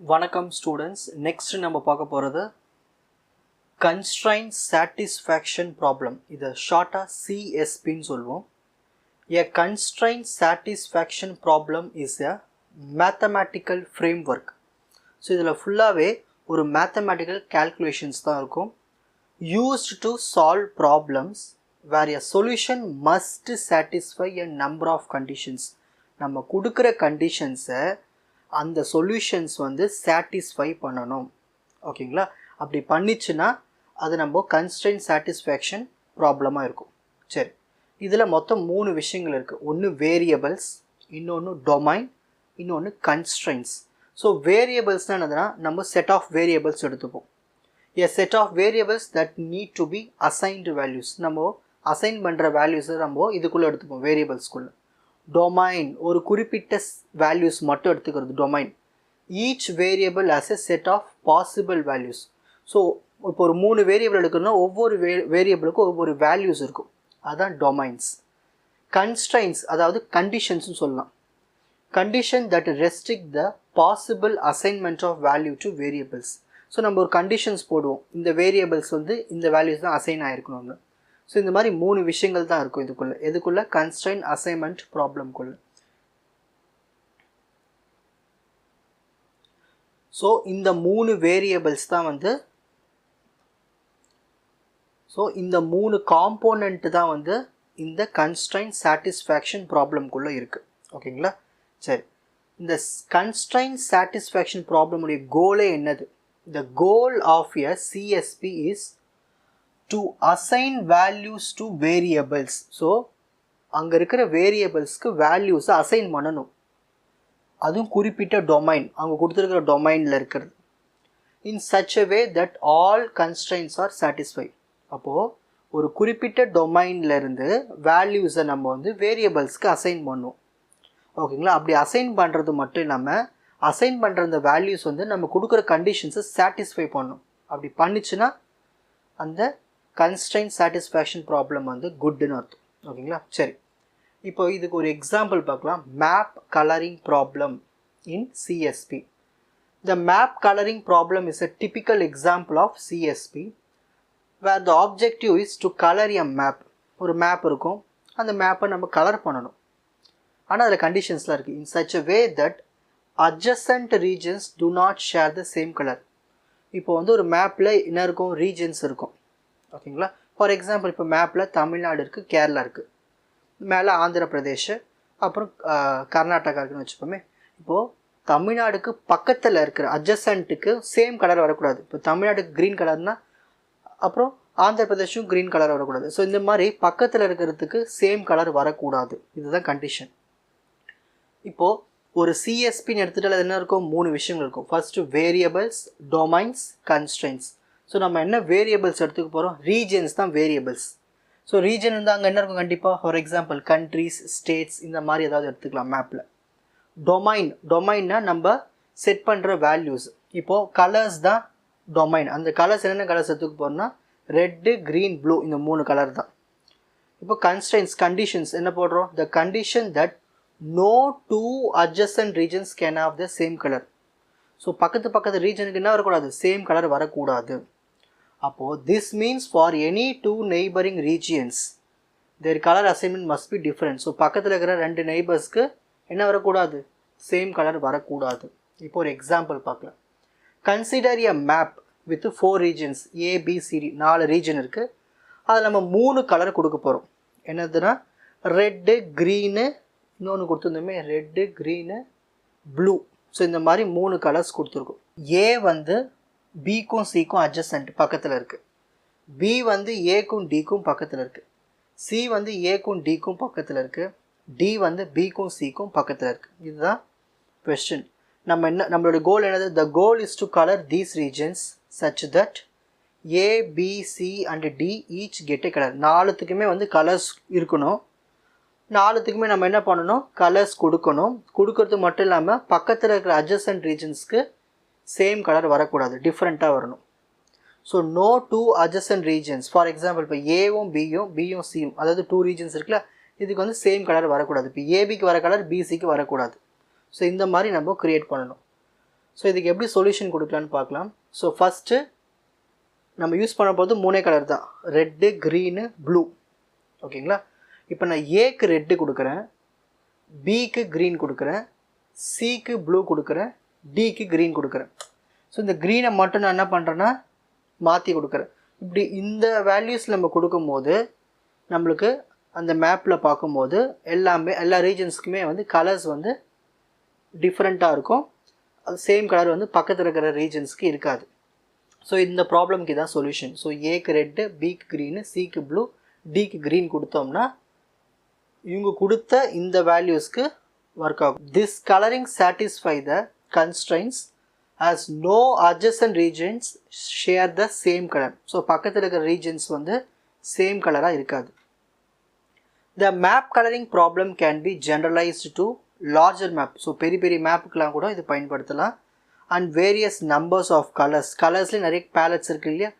வணக்கம் students. Next நம்ம பார்க்க போகிறது கன்ஸ்ட்ரைன்ட் சாட்டிஸ்ஃபேக்ஷன் ப்ராப்ளம். இதை ஷார்ட்டாக சிஎஸ்பின்னு சொல்லுவோம். A constraint satisfaction problem is a mathematical framework. So இதில் ஃபுல்லாகவே ஒரு மேத்தமேட்டிக்கல் கேல்குலேஷன்ஸ் தான் இருக்கும். Used to solve problems where a solution must satisfy a number of conditions. நம்ம கொடுக்குற கண்டிஷன்ஸை அந்த சொல்யூஷன்ஸ் வந்து சாட்டிஸ்ஃபை பண்ணணும். ஓகேங்களா? அப்படி பண்ணிச்சுன்னா அது நம்ம கன்ஸ்ட்ரைன்ட் சாட்டிஸ்ஃபேக்ஷன் ப்ராப்ளமாக இருக்கும். சரி, இதில் மொத்தம் 3 விஷயங்கள் இருக்குது. ஒன்று வேரியபிள்ஸ், இன்னொன்று டொமைன், இன்னொன்று கன்ஸ்ட்ரைன்ட்ஸ். ஸோ வேரியபிள்ஸ்னால் என்னதுன்னா நம்ம செட் ஆஃப் வேரியபிள்ஸ் எடுத்துப்போம். A set of variables that need to be assigned values. நம்ம அசைன் பண்ணுற வேல்யூஸை நம்ம இதுக்குள்ளே எடுத்துப்போம், வேரியபிள்ஸ்குள்ளே. டொமைன் ஒரு குறிப்பிட்ட வேல்யூஸ் மட்டும் எடுத்துக்கிறது domain. Each variable as a set of possible values. So இப்போ ஒரு 3 வேரியபிள் எடுக்கணும்னா ஒவ்வொரு வேரியபிளுக்கும் ஒவ்வொரு வேல்யூஸ் இருக்கும். அதுதான் டொமைன்ஸ். கன்ஸ்ட்ரைன்ட்ஸ் அதாவது கண்டிஷன்ஸ்னு சொல்லலாம். Condition that restrict the possible assignment of value to variables. So நம்ம ஒரு கண்டிஷன்ஸ் போடுவோம், இந்த வேரியபிள்ஸ் வந்து இந்த வேல்யூஸ் தான் அசைன் ஆகிருக்கணும்னு. ஸோ இந்த மாதிரி 3 விஷயங்கள் தான் இருக்கும் இதுக்குள்ளே. எதுக்குள்ளே? கன்ஸ்ட்ரைன்ட் அசைன்மெண்ட் ப்ராப்ளம்குள்ளே. ஸோ இந்த 3 வேரியபிள்ஸ் தான் வந்து, ஸோ இந்த 3 காம்போனண்ட் தான் வந்து இந்த கன்ஸ்ட்ரைன்ட் சாட்டிஸ்ஃபேக்ஷன் ப்ராப்ளம்குள்ளே இருக்குது. ஓகேங்களா? சரி, இந்த கன்ஸ்ட்ரைன்ட் சாட்டிஸ்ஃபேக்ஷன் ப்ராப்ளமுடைய கோலே என்னது? The goal of a CSP is to assign values to variables. So அங்கே இருக்கிற வேரியபிள்ஸ்க்கு வேல்யூஸை அசைன் பண்ணணும். அதுவும் குறிப்பிட்ட டொமைன், அவங்க கொடுத்துருக்கிற டொமைனில் இருக்கிறது. In such a way that all constraints are satisfy. அப்போது ஒரு குறிப்பிட்ட டொமைன்லேருந்து வேல்யூஸை நம்ம வந்து வேரியபிள்ஸ்க்கு அசைன் பண்ணுவோம். ஓகேங்களா? அப்படி அசைன் பண்ணுறது மட்டும் இல்லாமல் அசைன் பண்ணுற அந்த வேல்யூஸ் வந்து நம்ம கொடுக்குற கண்டிஷன்ஸை சாட்டிஸ்ஃபை பண்ணும். அப்படி பண்ணிச்சுன்னா அந்த கன்ஸ்ட்ரைன்ட் சாட்டிஸ்ஃபேக்ஷன் ப்ராப்ளம் வந்து குட்னு அர்த்தம். ஓகேங்களா? சரி, இப்போ இதுக்கு ஒரு எக்ஸாம்பிள் பார்க்கலாம். Map colouring problem in CSP. The map colouring problem is a typical example of CSP where the objective is to colour a map. ஒரு மேப் இருக்கும், அந்த மேப்பை நம்ம கலர் பண்ணணும். ஆனால் அதில் கண்டிஷன்ஸ்லாம் இருக்குது. இன் such a way that adjacent regions to not share the same colour. இப்போ வந்து ஒரு மேப்பில் என்ன இருக்கும்? ரீஜன்ஸ் இருக்கும். ஓகேங்களா? ஃபார் எக்ஸாம்பிள் இப்போ மேப்பில் தமிழ்நாடு இருக்குது, கேரளா இருக்குது, மேலே ஆந்திர பிரதேஷ், அப்புறம் கர்நாடகா இருக்குன்னு வச்சுப்போமே. இப்போது தமிழ்நாடுக்கு பக்கத்தில் இருக்கிற அட்ஜசன்ட்டுக்கு சேம் கலர் வரக்கூடாது. இப்போ தமிழ்நாடுக்கு க்ரீன் கலர்னால் அப்புறம் ஆந்திர பிரதேஷும் க்ரீன் கலர் வரக்கூடாது. ஸோ இந்த மாதிரி பக்கத்தில் இருக்கிறதுக்கு சேம் கலர் வரக்கூடாது. இதுதான் கண்டிஷன். இப்போது ஒரு சிஎஸ்பின்னு எடுத்துகிட்டு அது என்ன இருக்கும்? 3 விஷயங்கள் இருக்கும். First variables, domains, constraints. So நம்ம என்ன வேரியபிள்ஸ் எடுத்துக்க போகிறோம்? ரீஜன்ஸ் தான் வேரியபிள்ஸ். ஸோ ரீஜன் வந்து அங்கே என்ன இருக்கும்? கண்டிப்பாக ஃபார் எக்ஸாம்பிள் கண்ட்ரீஸ், ஸ்டேட்ஸ், இந்த மாதிரி ஏதாவது எடுத்துக்கலாம் மேப்பில். டொமைன்னா நம்ம செட் பண்ணுற வேல்யூஸ். இப்போது கலர்ஸ் தான் டொமைன். அந்த கலர்ஸ் என்னென்ன கலர்ஸ் எடுத்துக்க போகிறோம்னா ரெட்டு, க்ரீன், ப்ளூ, இந்த 3 கலர் தான். இப்போ கன்ஸ்ட்ரைன்ட்ஸ், கண்டிஷன்ஸ் என்ன போடுறோம்? The condition that no 2 adjacent regions can have the same color. So பக்கத்து ரீஜனுக்கு என்ன வரக்கூடாது? சேம் கலர் வரக்கூடாது. அப்போது this means for any 2 neighboring regions their color assignment must be different. So பக்கத்தில் இருக்கிற 2 நெய்பர்ஸ்க்கு என்ன வரக்கூடாது? சேம் கலர் வரக்கூடாது. இப்போ ஒரு எக்ஸாம்பிள் பார்க்கலாம். Consider a map with 4 regions ABCD. 4 region இருக்குது. அதில் நம்ம 3 கலர் கொடுக்க போகிறோம். என்னதுன்னா ரெட்டு, க்ரீனு, இன்னொன்று கொடுத்துருந்தோமே ரெட்டு, க்ரீனு, ப்ளூ. ஸோ இந்த மாதிரி 3 கலர்ஸ் கொடுத்துருக்கோம். ஏ வந்து பிக்கும் சிக்கும் அட்ஜசன்ட் பக்கத்தில் இருக்குது. பி வந்து ஏக்கும் டிக்கும் பக்கத்தில் இருக்குது. சி வந்து ஏக்கும் டிக்கும் பக்கத்தில் இருக்குது. டி வந்து பிக்கும் சிக்கும் பக்கத்தில் இருக்குது. இதுதான் கொஸ்டின். நம்மளோட கோல் என்னது? The goal is to colour these regions such that A, B, C and D each get a colour. 4த்துக்குமே வந்து கலர்ஸ் இருக்கணும். 4த்துக்குமே நம்ம என்ன பண்ணணும்? கலர்ஸ் கொடுக்கணும். கொடுக்கறது மட்டும் இல்லாமல் பக்கத்தில் இருக்கிற அட்ஜசன்ட் ரீஜன்ஸ்க்கு சேம் கலர் வரக்கூடாது, டிஃப்ரெண்ட்டாக வரணும். So no 2 adjacent regions. For example இப்போ ஏவும் பியும் சியும், அதாவது 2 ரீஜன்ஸ் இருக்குல்ல, இதுக்கு வந்து சேம் கலர் வரக்கூடாது. இப்போ ஏபிக்கு வர கலர் பிசிக்கு வரக்கூடாது. ஸோ இந்த மாதிரி நம்ம க்ரியேட் பண்ணணும். ஸோ இதுக்கு எப்படி சொல்யூஷன் கொடுக்கலான்னு பார்க்கலாம். ஸோ ஃபஸ்ட்டு நம்ம யூஸ் பண்ண போகிறது 3 கலர் தான், ரெட்டு, க்ரீனு, ப்ளூ. ஓகேங்களா? இப்போ நான் ஏக்கு ரெட்டு கொடுக்குறேன், பிக்கு க்ரீன் கொடுக்குறேன், சிக்கு ப்ளூ கொடுக்குறேன், டிக்கு க்ரீன் கொடுக்குறேன். ஸோ இந்த க்ரீனை மட்டும் நான் என்ன பண்ணுறேன்னா மாற்றி கொடுக்குறேன். இப்படி இந்த வேல்யூஸ் நம்ம கொடுக்கும்போது நம்மளுக்கு அந்த மேப்பில் பார்க்கும்போது எல்லா ரீஜன்ஸ்க்குமே வந்து கலர்ஸ் வந்து டிஃப்ரெண்ட்டாக இருக்கும். அது சேம் கலர் வந்து பக்கத்தில் இருக்கிற ரீஜன்ஸ்க்கு இருக்காது. ஸோ இந்த ப்ராப்ளம்க்கு தான் சொல்யூஷன். ஸோ ஏக்கு ரெட்டு, பிக்கு க்ரீனு, சிக்கு ப்ளூ, டிக்கு க்ரீன் கொடுத்தோம்னா இவங்க கொடுத்த இந்த வேல்யூஸ்க்கு ஒர்க் ஆகும். This colouring satisfy the constraints as no adjacent regions share the same color. So பக்கத்தில் இருக்கிற ரீஜன்ஸ் வந்து சேம் கலராக இருக்காது. The map coloring problem can be generalized to larger map. So பெரிய பெரிய மேப்புக்கெலாம் கூட இது பயன்படுத்தலாம். And various numbers of colors. கலர்ஸ்லேயே நிறைய பேலட்ஸ் இருக்கு இல்லையா?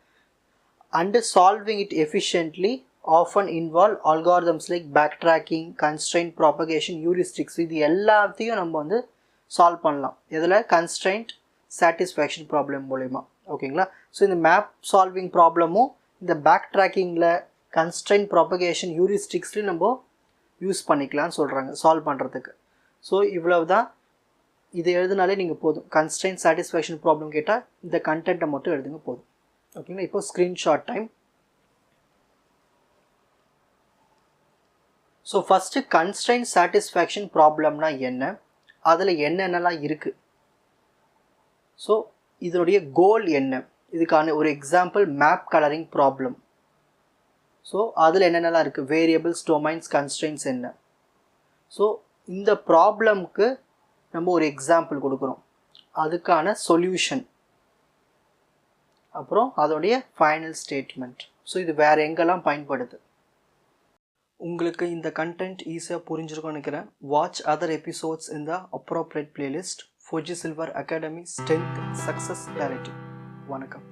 And solving it efficiently often involve algorithms like backtracking, constraint propagation, heuristics. இது எல்லாத்தையும் நம்ம வந்து சால்வ் பண்ணலாம். இதில் constraint சாட்டிஸ்ஃபேக்ஷன் ப்ராப்ளம் மூலயமா. ஓகேங்களா? ஸோ இந்த மேப் சால்விங் ப்ராப்ளமும் இந்த பேக் ட்ராக்கிங்கில் கன்ஸ்ட்ரைன்ட் ப்ராபகேஷன் ஹியூரிஸ்டிக்ஸ்லையும் நம்ம யூஸ் பண்ணிக்கலாம்னு சொல்கிறாங்க சால்வ் பண்ணுறதுக்கு. ஸோ இவ்வளவு தான். இதை எழுதினாலே நீங்கள் போதும். கன்ஸ்ட்ரைன்ட் சாட்டிஸ்ஃபேக்ஷன் ப்ராப்ளம் கேட்டால் இந்த கண்டென்ட்டை மட்டும் எழுதுங்க போதும். ஓகேங்களா? இப்போ screenshot time. So first constraint satisfaction ப்ராப்ளம்னா என்ன, அதில் என்னென்னலாம் இருக்குது, ஸோ இதனுடைய கோல் என்ன, இதுக்கான ஒரு example map colouring problem. So அதில் என்னென்னலாம் இருக்குது, வேரியபிள்ஸ், டொமைன்ஸ், கன்ஸ்ட்ரெயின்ஸ் என்ன. ஸோ இந்த ப்ராப்ளம்க்கு நம்ம ஒரு எக்ஸாம்பிள் கொடுக்குறோம், அதுக்கான சொல்யூஷன், அப்புறம் அதோடைய ஃபைனல் ஸ்டேட்மெண்ட். ஸோ இது வேறு எங்கெல்லாம் பயன்படுது. உங்களுக்கு இந்த கண்டென்ட் ஈஸியாக புரிஞ்சிருக்கும்னு நினைக்கிறேன். வாட்ச் அதர் எபிசோட்ஸ் இன் த appropriate playlist. Fuji Silver Academy Strength Success Narrative. வணக்கம்.